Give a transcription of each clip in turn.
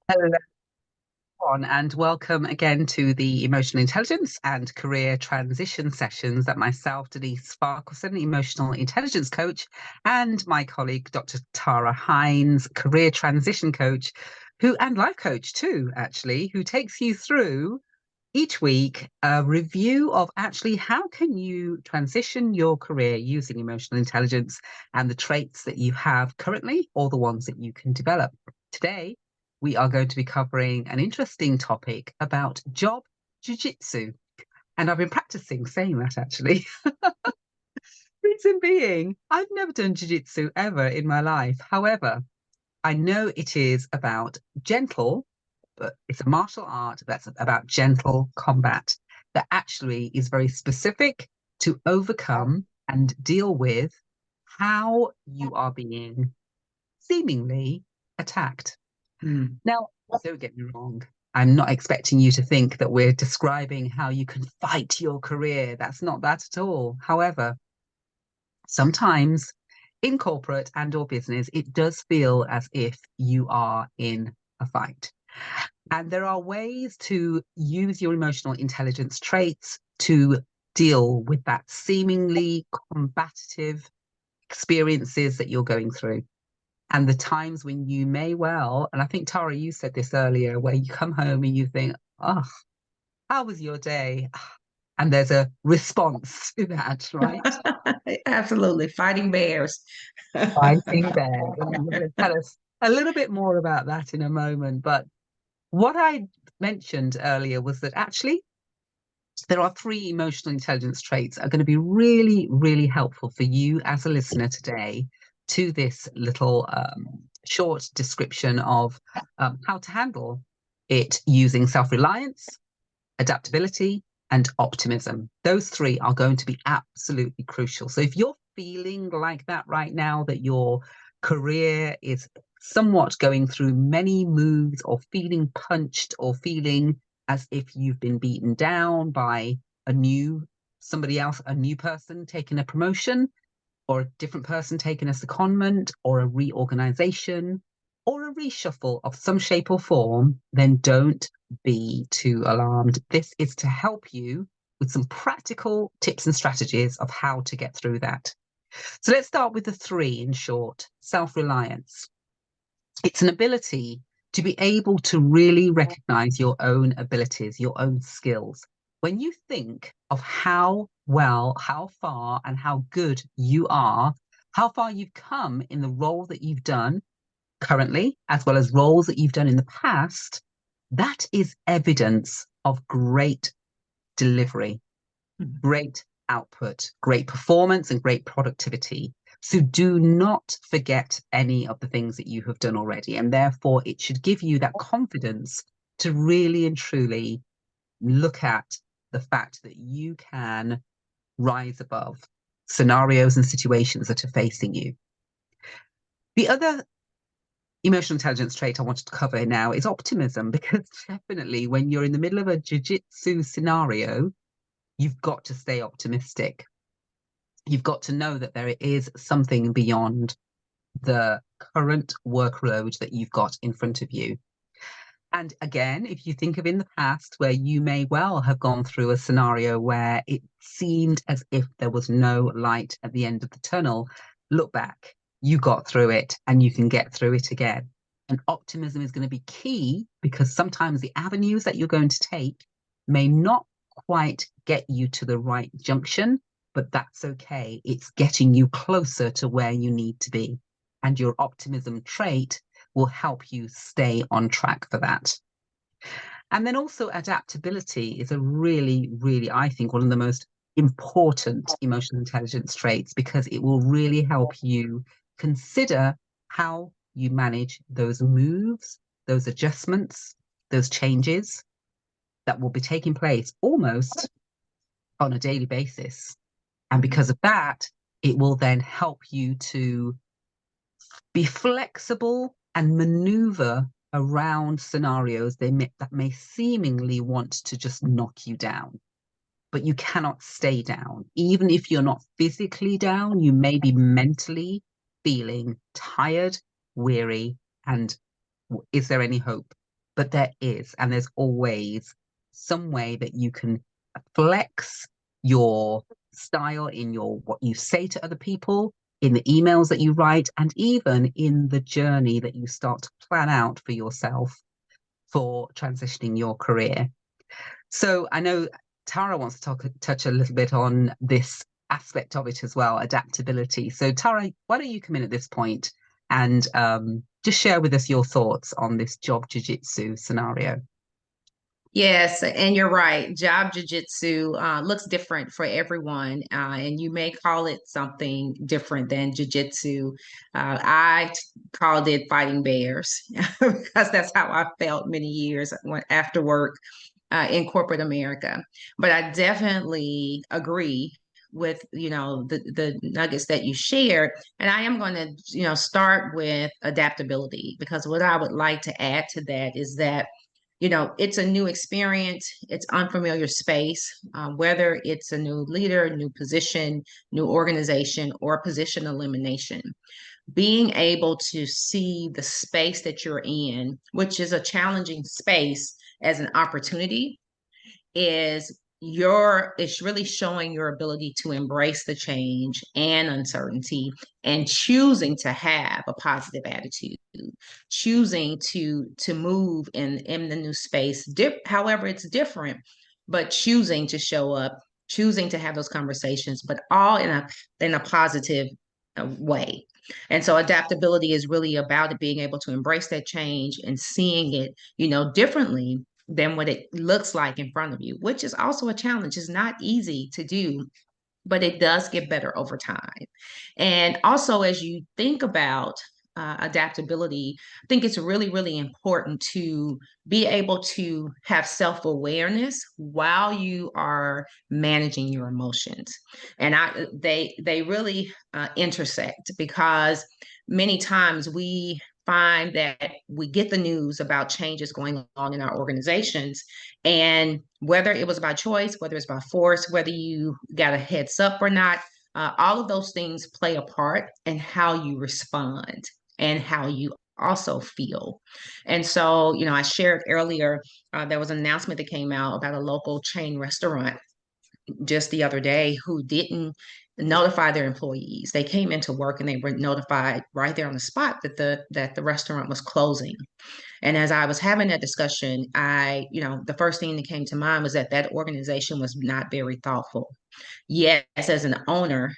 Hello, everyone, and welcome again to the Emotional Intelligence and Career Transition sessions that myself, Denise Farquharson, Emotional Intelligence Coach, and my colleague, Dr. Tara Hines, Career Transition Coach, and Life Coach too, actually, who takes you through each week a review of actually how can you transition your career using emotional intelligence and the traits that you have currently or the ones that you can develop. Today we are going to be covering an interesting topic about job jujitsu, and I've been practicing saying that actually. Reason being, I've never done jujitsu ever in my life. However, I know it is about gentle, but it's a martial art that's about gentle combat that actually is very specific to overcome and deal with how you are being seemingly attacked. Mm. Now, don't get me wrong. I'm not expecting you to think that we're describing how you can fight your career. That's not that at all. However, sometimes in corporate and or business, it does feel as if you are in a fight. And there are ways to use your emotional intelligence traits to deal with that seemingly combative experiences that you're going through. And the times when you may well, and I think Tara, you said this earlier, where you come home and you think, oh, how was your day? And there's a response to that, right? Absolutely. Fighting bears. Fighting there. And you're going to tell us a little bit more about that in a moment. But what I mentioned earlier was that actually there are three emotional intelligence traits that are going to be really, really helpful for you as a listener today to this little short description of how to handle it using self-reliance, adaptability, and optimism. Those three are going to be absolutely crucial. So if you're feeling like that right now, that your career is somewhat going through many moves, or feeling punched, or feeling as if you've been beaten down by a new somebody else, a new person taking a promotion, or a different person taking a secondment, or a reorganization, or a reshuffle of some shape or form, then don't be too alarmed. This is to help you with some practical tips and strategies of how to get through that. So let's start with the three in short. Self-reliance. It's an ability to be able to really recognize your own abilities, your own skills. When you think of how well, how far, and how good you are, how far you've come in the role that you've done currently, as well as roles that you've done in the past, that is evidence of great delivery, great output, great performance, and great productivity. So do not forget any of the things that you have done already. And therefore, it should give you that confidence to really and truly look at the fact that you can rise above scenarios and situations that are facing you. The other emotional intelligence trait I wanted to cover now is optimism, because definitely when you're in the middle of a jiu-jitsu scenario, you've got to stay optimistic. You've got to know that there is something beyond the current workload that you've got in front of you. And again, if you think of in the past where you may well have gone through a scenario where it seemed as if there was no light at the end of the tunnel, look back, you got through it and you can get through it again. And optimism is going to be key, because sometimes the avenues that you're going to take may not quite get you to the right junction, but that's okay. It's getting you closer to where you need to be. And your optimism trait will help you stay on track for that. And then also adaptability is a really, really, I think, one of the most important emotional intelligence traits, because it will really help you consider how you manage those moves, those adjustments, those changes that will be taking place almost on a daily basis. And because of that, it will then help you to be flexible and maneuver around scenarios that may seemingly want to just knock you down. But you cannot stay down. Even if you're not physically down, you may be mentally feeling tired, weary, and is there any hope? but there is, and there's always some way that you can flex your style in your what you say to other people, in the emails that you write, and even in the journey that you start to plan out for yourself for transitioning your career. So I know Tara wants to touch a little bit on this aspect of it as well, adaptability. So Tara, why don't you come in at this point and just share with us your thoughts on this job jujitsu scenario? Yes, and you're right. Job jujitsu looks different for everyone, and you may call it something different than jujitsu. Called it fighting bears because that's how I felt many years after work in corporate America. But I definitely agree with the nuggets that you shared, and I am going to start with adaptability, because what I would like to add to that is that it's a new experience, it's unfamiliar space, whether it's a new leader, new position, new organization, or position elimination. Being able to see the space that you're in, which is a challenging space, as an opportunity, is it's really showing your ability to embrace the change and uncertainty, and choosing to have a positive attitude, choosing to move in the new space, however it's different, but choosing to show up, choosing to have those conversations, but all in a positive way. And so adaptability is really about it, being able to embrace that change and seeing it differently than what it looks like in front of you, which is also a challenge. It's not easy to do, but it does get better over time. And also, as you think about adaptability, I think it's really, really important to be able to have self-awareness while you are managing your emotions. And they really intersect, because many times we find that we get the news about changes going on in our organizations, and whether it was by choice, whether it's by force, whether you got a heads up or not, all of those things play a part in how you respond and how you also feel. And so, I shared earlier, there was an announcement that came out about a local chain restaurant just the other day who didn't notify their employees. They came into work and they were notified right there on the spot that the restaurant was closing. And as I was having that discussion, the first thing that came to mind was that organization was not very thoughtful. Yes, as an owner,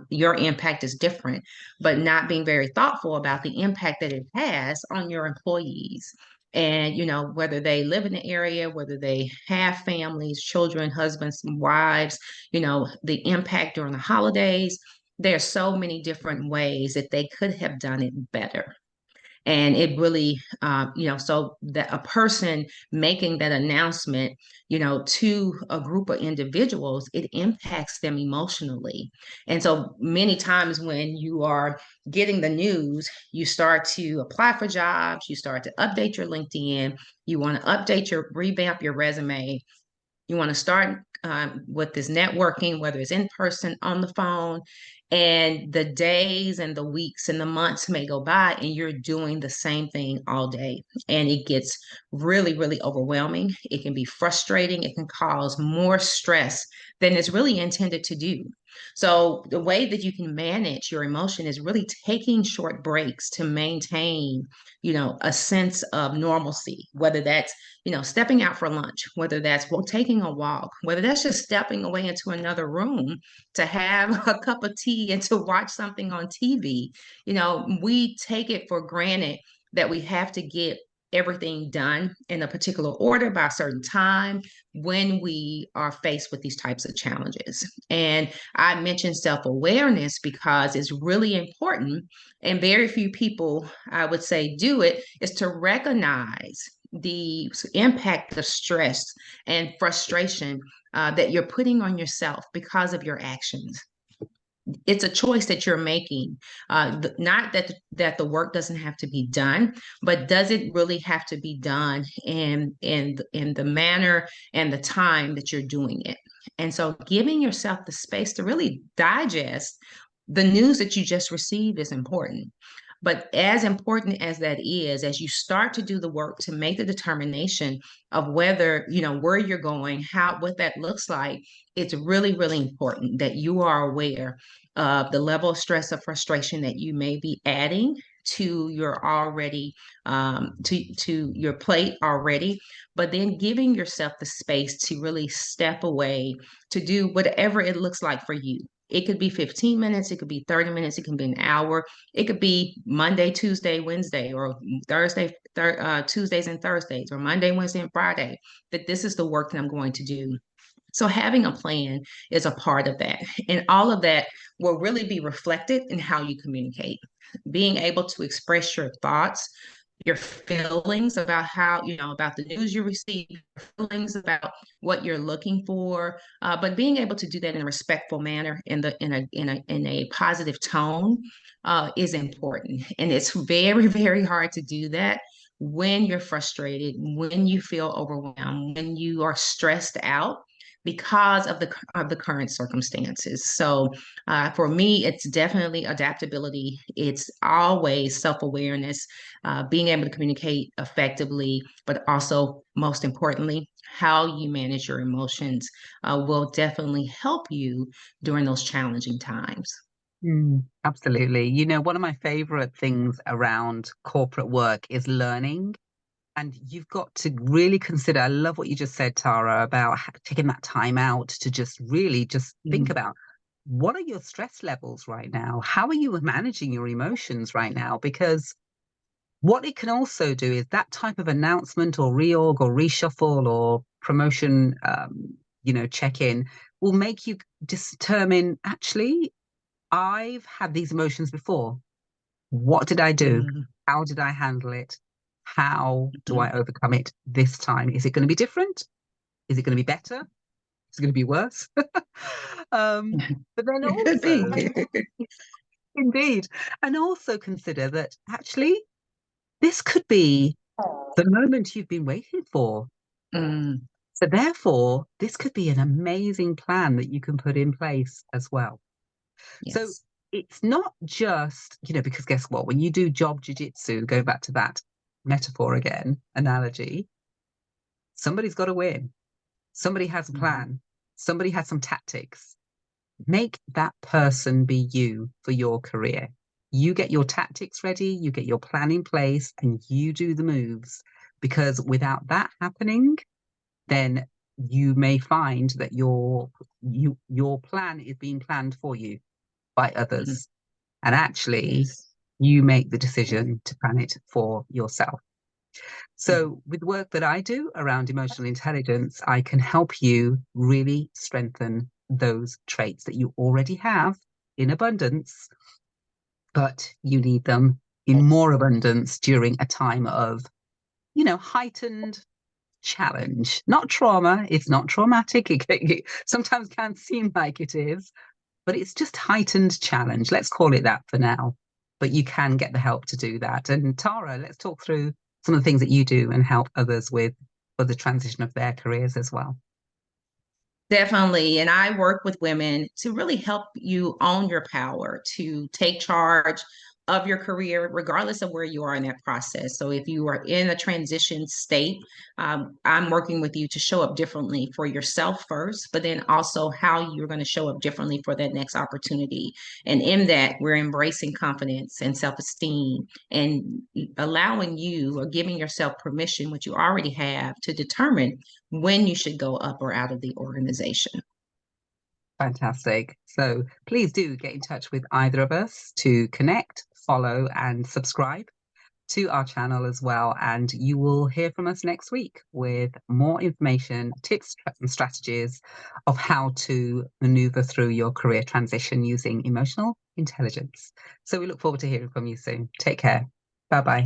your impact is different, but not being very thoughtful about the impact that it has on your employees. And, whether they live in the area, whether they have families, children, husbands, wives, the impact during the holidays, there are so many different ways that they could have done it better. And it really, so that a person making that announcement, to a group of individuals, it impacts them emotionally. And so many times when you are getting the news, you start to apply for jobs, you start to update your LinkedIn, you want to revamp your resume, you want to start with this networking, whether it's in person, on the phone, and the days and the weeks and the months may go by and you're doing the same thing all day. And it gets really, really overwhelming. It can be frustrating. It can cause more stress than it's really intended to do. So the way that you can manage your emotion is really taking short breaks to maintain, a sense of normalcy, whether that's stepping out for lunch, whether that's taking a walk, whether that's just stepping away into another room to have a cup of tea and to watch something on TV. We take it for granted that we have to get everything done in a particular order by a certain time when we are faced with these types of challenges. And I mentioned self-awareness because it's really important, and very few people, I would say, do it, is to recognize the impact of stress and frustration that you're putting on yourself because of your actions. It's a choice that you're making. Not that the work doesn't have to be done, but does it really have to be done in the manner and the time that you're doing it? And so giving yourself the space to really digest the news that you just received is important. But as important as that is, as you start to do the work to make the determination of whether, where you're going, what that looks like, it's really, really important that you are aware of the level of stress or frustration that you may be adding to your already to your plate already, but then giving yourself the space to really step away to do whatever it looks like for you. It could be 15 minutes, it could be 30 minutes, it can be an hour, it could be Monday, Tuesday, Wednesday, or Tuesdays and Thursdays, or Monday, Wednesday, and Friday, that this is the work that I'm going to do. So having a plan is a part of that. And all of that will really be reflected in how you communicate. Being able to express your thoughts, your feelings about about the news you receive, your feelings about what you're looking for, but being able to do that in a respectful manner, in a positive tone, is important. And it's very, very hard to do that when you're frustrated, when you feel overwhelmed, when you are stressed out because of the current circumstances. So for me, it's definitely adaptability. It's always self-awareness, being able to communicate effectively, but also most importantly, how you manage your emotions will definitely help you during those challenging times. Absolutely. One of my favorite things around corporate work is learning. And you've got to really consider, I love what you just said, Tara, about taking that time out to just really just think Mm. about what are your stress levels right now? How are you managing your emotions right now? Because what it can also do is that type of announcement or reorg or reshuffle or promotion, check-in will make you determine, actually, I've had these emotions before. What did I do? Mhm. How did I handle it? How do I Mhm. overcome it this time? Is it going to be different? Is it going to be better? Is it going to be worse? um, but then It could be. also, indeed, and also consider that actually this could be the moment you've been waiting for. Mm, So therefore, this could be an amazing plan that you can put in place as well. So yes. it's not just, because guess what? When you do job jujitsu, go back to that metaphor again, analogy, somebody's got to win. Somebody has a Mhm. plan. Somebody has some tactics. Make that person be you for your career. You get your tactics ready, you get your plan in place, and you do the moves. Because without that happening, then you may find that your plan is being planned for you by Mhm. others. And actually, Yes. you make the decision to plan it for yourself. Mhm. So, with work that I do around emotional intelligence, I can help you really strengthen those traits that you already have in abundance, but you need them in more abundance during a time of, heightened challenge, not trauma. It's not traumatic. It sometimes can seem like it is, but it's just heightened challenge. Let's call it that for now. But you can get the help to do that. And Tara, let's talk through some of the things that you do and help others with for the transition of their careers as well. Definitely. And I work with women to really help you own your power, to take charge of your career, regardless of where you are in that process. So if you are in a transition state, I'm working with you to show up differently for yourself first, but then also how you're going to show up differently for that next opportunity. And in that, we're embracing confidence and self-esteem and allowing you or giving yourself permission, which you already have, to determine when you should go up or out of the organization. Fantastic. So please do get in touch with either of us to connect, follow, and subscribe to our channel as well. And you will hear from us next week with more information, tips, and strategies of how to maneuver through your career transition using emotional intelligence. So we look forward to hearing from you soon. Take care. Bye bye.